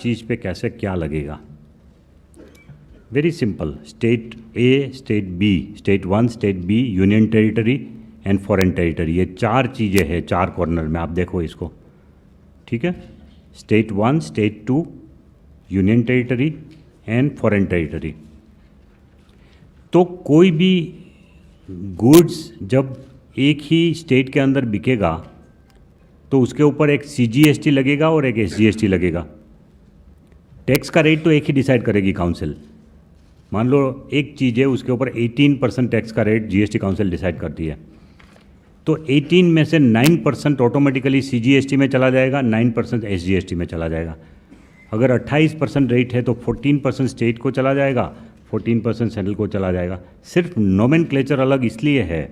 चीज़ पे कैसे क्या लगेगा। Very simple, state A, state B, state 1, state B, union territory and foreign territory, ये 4 चीज़ें हैं 4 कॉर्नर में, आप देखो इसको, ठीक है। State 1, state 2, union territory and foreign territory. तो कोई भी गुड्स जब एक ही स्टेट के अंदर बिकेगा तो उसके ऊपर एक CGST लगेगा और एक SGST लगेगा। टैक्स का रेट तो एक ही डिसाइड करेगी काउंसिल। मान लो एक चीज़ है, उसके ऊपर 18% टैक्स का रेट GST काउंसिल डिसाइड करती है, तो 18 में से 9% ऑटोमेटिकली CGST में चला जाएगा, 9% SGST में चला जाएगा। अगर 28% रेट है तो 14% स्टेट को चला जाएगा, 14% सेंट्रल को चला जाएगा। सिर्फ नोमेनक्लेचर अलग इसलिए है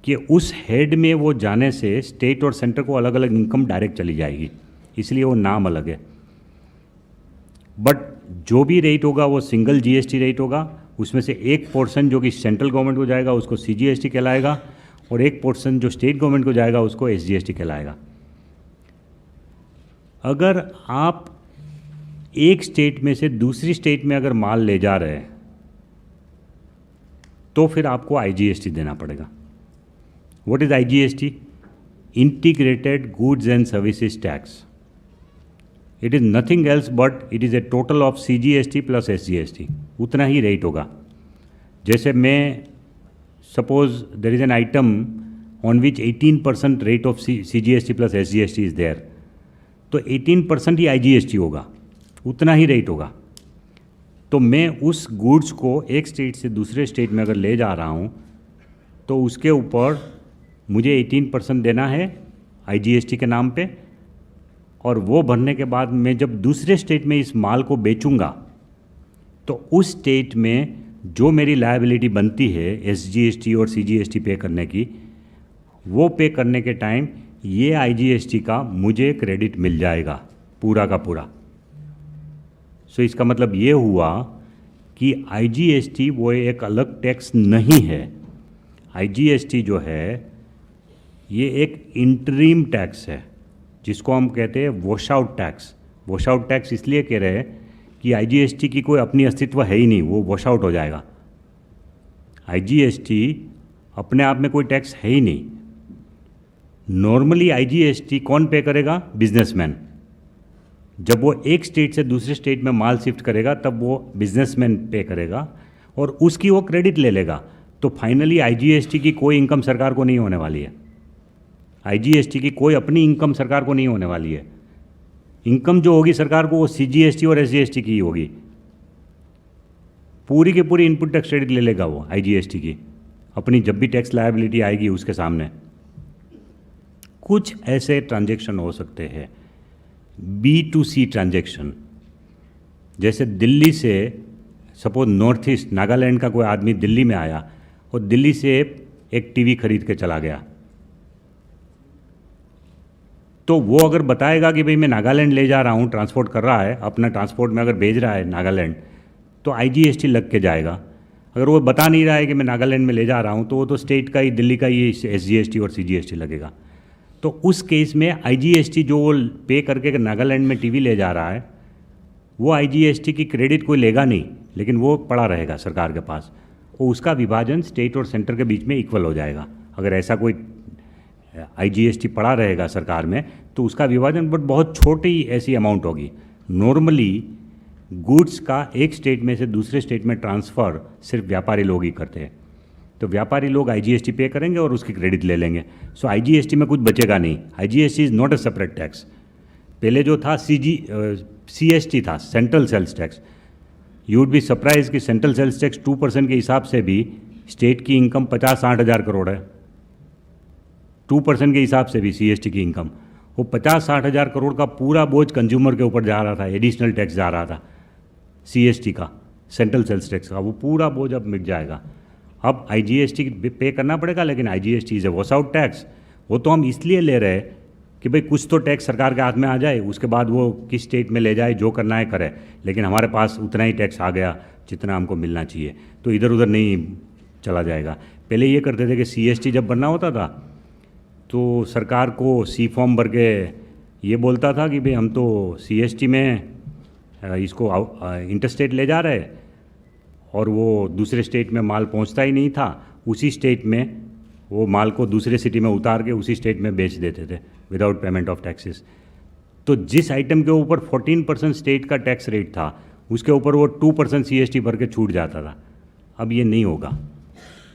कि उस हेड में वो जाने से स्टेट और सेंटर को अलग अलग इनकम डायरेक्ट चली जाएगी, इसलिए वो नाम अलग है। बट जो भी रेट होगा वो सिंगल GST रेट होगा। उसमें से एक पोर्शन जो कि सेंट्रल गवर्नमेंट को जाएगा उसको CGST कहलाएगा, और एक पोर्शन जो स्टेट गवर्नमेंट को जाएगा उसको SGST कहलाएगा। अगर आप एक स्टेट में से दूसरी स्टेट में अगर माल ले जा रहे हैं तो फिर आपको IGST देना पड़ेगा। What is IGST? Integrated Goods and Services Tax. It is nothing else but it is a total of CGST plus SGST. उतना ही रेट होगा। जैसे मैं suppose there is an item on which 18% rate of CGST plus SGST is there, तो 18% ही IGST होगा, उतना ही rate होगा। तो मैं उस गुड्स को एक स्टेट से दूसरे स्टेट में अगर ले जा रहा हूँ तो उसके ऊपर मुझे 18% देना है IGST के नाम पे, और वो भरने के बाद मैं जब दूसरे स्टेट में इस माल को बेचूंगा तो उस स्टेट में जो मेरी लायबिलिटी बनती है SGST और CGST पे करने की, वो पे करने के टाइम ये IGST का मुझे क्रेडिट मिल जाएगा पूरा का पूरा। सो इसका मतलब ये हुआ कि IGST वो एक अलग टैक्स नहीं है। IGST जो है ये एक इंटरिम टैक्स है जिसको हम कहते हैं wash out tax. Wash out tax इसलिए कह रहे हैं कि IGST की कोई अपनी अस्तित्व है ही नहीं, वो वॉश आउट हो जाएगा। IGST अपने आप में कोई टैक्स है ही नहीं। नॉर्मली IGST कौन पे करेगा? बिजनेसमैन। जब वो एक स्टेट से दूसरे स्टेट में माल शिफ्ट करेगा तब वो बिजनेसमैन पे करेगा और उसकी वो क्रेडिट ले लेगा। तो फाइनली IGST की कोई इनकम सरकार को नहीं होने वाली है। IGST की कोई अपनी इनकम सरकार को नहीं होने वाली है। इनकम जो होगी सरकार को वो CGST और SGST की ही होगी। पूरी की पूरी इनपुट टैक्स क्रेडिट ले लेगा वो IGST की, अपनी जब भी टैक्स लायबिलिटी आएगी उसके सामने। कुछ ऐसे ट्रांजैक्शन हो सकते हैं B2C ट्रांजैक्शन, जैसे दिल्ली से सपोज नॉर्थ ईस्ट नागालैंड का कोई आदमी दिल्ली में आया और दिल्ली से एक टीवी खरीद के चला गया, तो वो अगर बताएगा कि भाई मैं नागालैंड ले जा रहा हूँ, ट्रांसपोर्ट कर रहा है, अपना ट्रांसपोर्ट में अगर भेज रहा है नागालैंड, तो IGST लग के जाएगा। अगर वो बता नहीं रहा है कि मैं नागालैंड में ले जा रहा हूँ तो वो तो स्टेट का ही, दिल्ली का ही SGST और CGST लगेगा। तो उस केस में IGST जो वो पे करके नागालैंड में टीवी ले जा रहा है वो IGST की क्रेडिट कोई लेगा नहीं, लेकिन वो पड़ा रहेगा सरकार के पास, और उसका विभाजन स्टेट और सेंटर के बीच में इक्वल हो जाएगा। अगर ऐसा कोई IGST पड़ा रहेगा सरकार में तो उसका विभाजन बट बहुत छोटी ऐसी अमाउंट होगी। नॉर्मली गुड्स का एक स्टेट में से दूसरे स्टेट में ट्रांसफ़र सिर्फ व्यापारी लोग ही करते हैं, तो व्यापारी लोग IGST पे करेंगे और उसकी क्रेडिट ले लेंगे। सो IGST में कुछ बचेगा नहीं। IGST is not a separate tax. पहले जो था CST था, central sales tax. You would be surprise कि सेंट्रल सेल्स टैक्स 2% के हिसाब से भी स्टेट की इनकम 50-60 हज़ार करोड़ है। 2% के हिसाब से भी CST की इनकम, वो 50-60 हज़ार करोड़ का पूरा बोझ कंज्यूमर के ऊपर जा रहा था, एडिशनल टैक्स जा रहा था CST का, सेंट्रल सेल्स टैक्स का, वो पूरा बोझ अब मिट जाएगा। अब IGST पे करना पड़ेगा, लेकिन IGST is a wash out tax. वो तो हम इसलिए ले रहे हैं कि भाई कुछ तो टैक्स सरकार के हाथ में आ जाए, उसके बाद वो किस स्टेट में ले जाए, जो करना है करे, लेकिन हमारे पास उतना ही टैक्स आ गया जितना हमको मिलना चाहिए, तो इधर उधर नहीं चला जाएगा। पहले ये करते थे कि CST जब बनना होता था तो सरकार को C फॉर्म भर के ये बोलता था कि भाई हम तो CST में इसको इंटरस्टेट ले जा रहे हैं, और वो दूसरे स्टेट में माल पहुंचता ही नहीं था, उसी स्टेट में वो माल को दूसरे सिटी में उतार के उसी स्टेट में बेच देते थे विदाउट पेमेंट ऑफ टैक्सेस। तो जिस आइटम के ऊपर 14% स्टेट का टैक्स रेट था, उसके ऊपर वो 2% CST भर के छूट जाता था। अब ये नहीं होगा,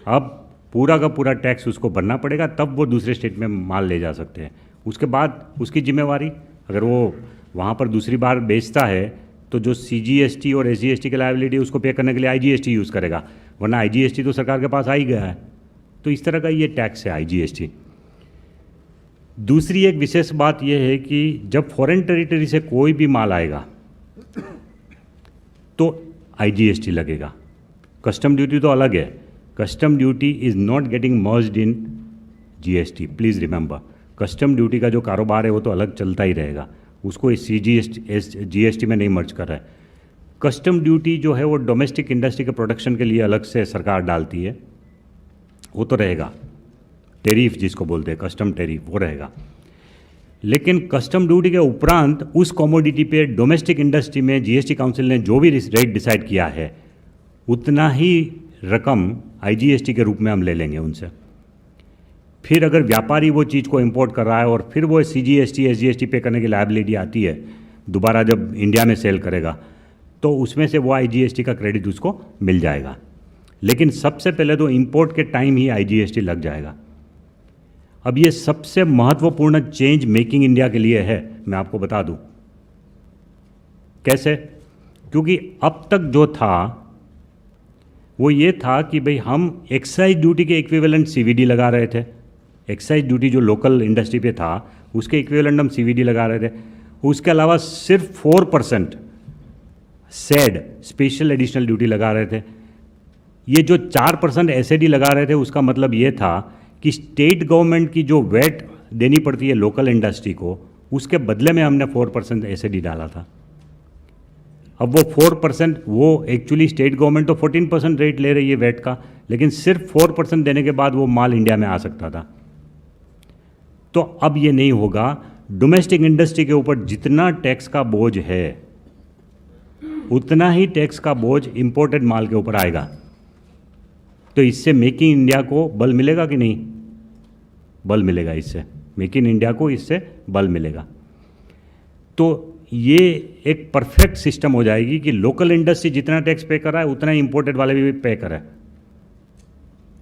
अब पूरा का पूरा टैक्स उसको भरना पड़ेगा, तब वो दूसरे स्टेट में माल ले जा सकते हैं। उसके बाद उसकी जिम्मेवारी, अगर वो वहाँ पर दूसरी बार बेचता है तो जो CGST और SGST की लायबिलिटी उसको पे करने के लिए IGST यूज़ करेगा, वरना IGST तो सरकार के पास आ ही गया है। तो इस तरह का ये टैक्स है IGST। दूसरी एक विशेष बात यह है कि जब फॉरेन टेरिटरी से कोई भी माल आएगा तो IGST लगेगा। कस्टम ड्यूटी तो अलग है, custom duty is not getting merged in GST, please remember. Custom duty का जो कारोबार है वो तो अलग चलता ही रहेगा, उसको इस GST में नहीं मर्ज कर रहा है। कस्टम ड्यूटी जो है वो डोमेस्टिक इंडस्ट्री के प्रोडक्शन के लिए अलग से सरकार डालती है, वो तो रहेगा। टेरिफ जिसको बोलते हैं कस्टम टेरिफ, वो रहेगा। लेकिन कस्टम ड्यूटी के उपरांत उस कमोडिटी पे डोमेस्टिक इंडस्ट्री में GST काउंसिल ने जो भी रेट डिसाइड किया है, उतना ही रकम IGST के रूप में हम ले लेंगे उनसे। फिर अगर व्यापारी वो चीज़ को इंपोर्ट कर रहा है और फिर वो CGST SGST पे करने की लायबिलिटी आती है दोबारा जब इंडिया में सेल करेगा, तो उसमें से वो IGST का क्रेडिट उसको मिल जाएगा। लेकिन सबसे पहले तो इंपोर्ट के टाइम ही IGST लग जाएगा। अब ये सबसे महत्वपूर्ण चेंज मेकिंग इंडिया के लिए है, मैं आपको बता दूं कैसे। क्योंकि अब तक जो था वो ये था कि भाई हम एक्साइज ड्यूटी के इक्विवेलेंट CVD लगा रहे थे। एक्साइज ड्यूटी जो लोकल इंडस्ट्री पे था उसके इक्विवेलेंट हम CVD लगा रहे थे। उसके अलावा सिर्फ 4% SAD स्पेशल एडिशनल ड्यूटी लगा रहे थे। ये जो 4% SAD लगा रहे थे उसका मतलब ये था कि स्टेट गवर्नमेंट की जो वेट देनी पड़ती है लोकल इंडस्ट्री को, उसके बदले में हमने 4% SAD डाला था। अब वो 4%, वो एक्चुअली स्टेट गवर्नमेंट तो 14% रेट ले रही है वेट का, लेकिन सिर्फ 4% देने के बाद वो माल इंडिया में आ सकता था। तो अब ये नहीं होगा। डोमेस्टिक इंडस्ट्री के ऊपर जितना टैक्स का बोझ है उतना ही टैक्स का बोझ इंपोर्टेड माल के ऊपर आएगा। तो इससे मेक इन इंडिया को बल मिलेगा कि नहीं? बल मिलेगा इससे, मेक इन इंडिया को इससे बल मिलेगा। तो ये एक परफेक्ट सिस्टम हो जाएगी कि लोकल इंडस्ट्री जितना टैक्स पे कर रहा है उतना ही इंपोर्टेड वाले भी पे करें,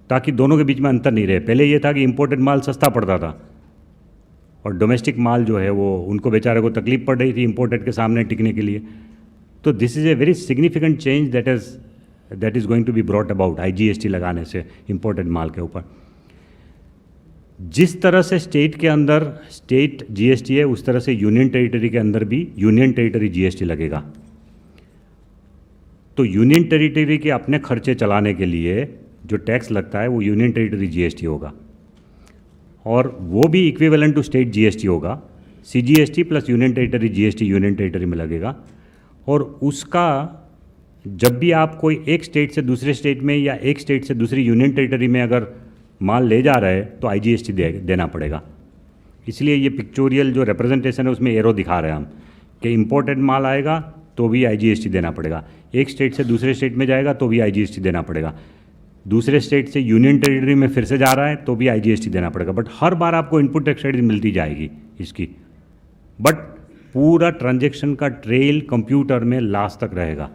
ताकि दोनों के बीच में अंतर नहीं रहे। पहले ये था कि इंपोर्टेड माल सस्ता पड़ता था और डोमेस्टिक माल जो है वो उनको बेचारे को तकलीफ पड़ रही थी इंपोर्टेड के सामने टिकने के लिए। तो this is a very significant change that is going to be brought about IGST लगाने से इंपोर्टेड माल के ऊपर। जिस तरह से स्टेट के अंदर स्टेट GST है, उस तरह से यूनियन टेरिटरी के अंदर भी यूनियन टेरिटरी GST लगेगा। तो यूनियन टेरिटरी के अपने खर्चे चलाने के लिए जो टैक्स लगता है वो यूनियन टेरिटरी GST होगा, और वो भी इक्विवेलेंट टू स्टेट GST होगा। CGST plus union territory GST union territory में लगेगा। और उसका जब भी आप कोई एक स्टेट से दूसरे स्टेट में या एक स्टेट से दूसरी यूनियन टेरिटरी में अगर माल ले जा रहे हैं तो IGST देना पड़ेगा। इसलिए ये पिक्चोरियल जो रिप्रेजेंटेशन है उसमें एरो दिखा रहे हैं हम कि इंपोर्टेड माल आएगा तो भी IGST देना पड़ेगा, एक स्टेट से दूसरे स्टेट में जाएगा तो भी IGST देना पड़ेगा, दूसरे स्टेट से यूनियन टेरिटरी में फिर से जा रहा है तो भी IGST देना पड़ेगा। बट हर बार आपको इनपुट टैक्स क्रेडिट मिलती जाएगी इसकी, बट पूरा ट्रांजैक्शन का ट्रेल कंप्यूटर में लास्ट तक रहेगा।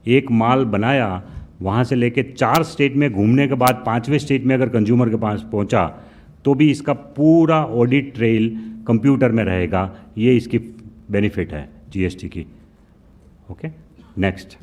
एक माल बनाया, वहाँ से लेके 4 स्टेट में घूमने के बाद 5वें स्टेट में अगर कंज्यूमर के पास पहुँचा तो भी इसका पूरा ऑडिट ट्रेल कंप्यूटर में रहेगा। ये इसकी बेनिफिट है GST की। Okay, next.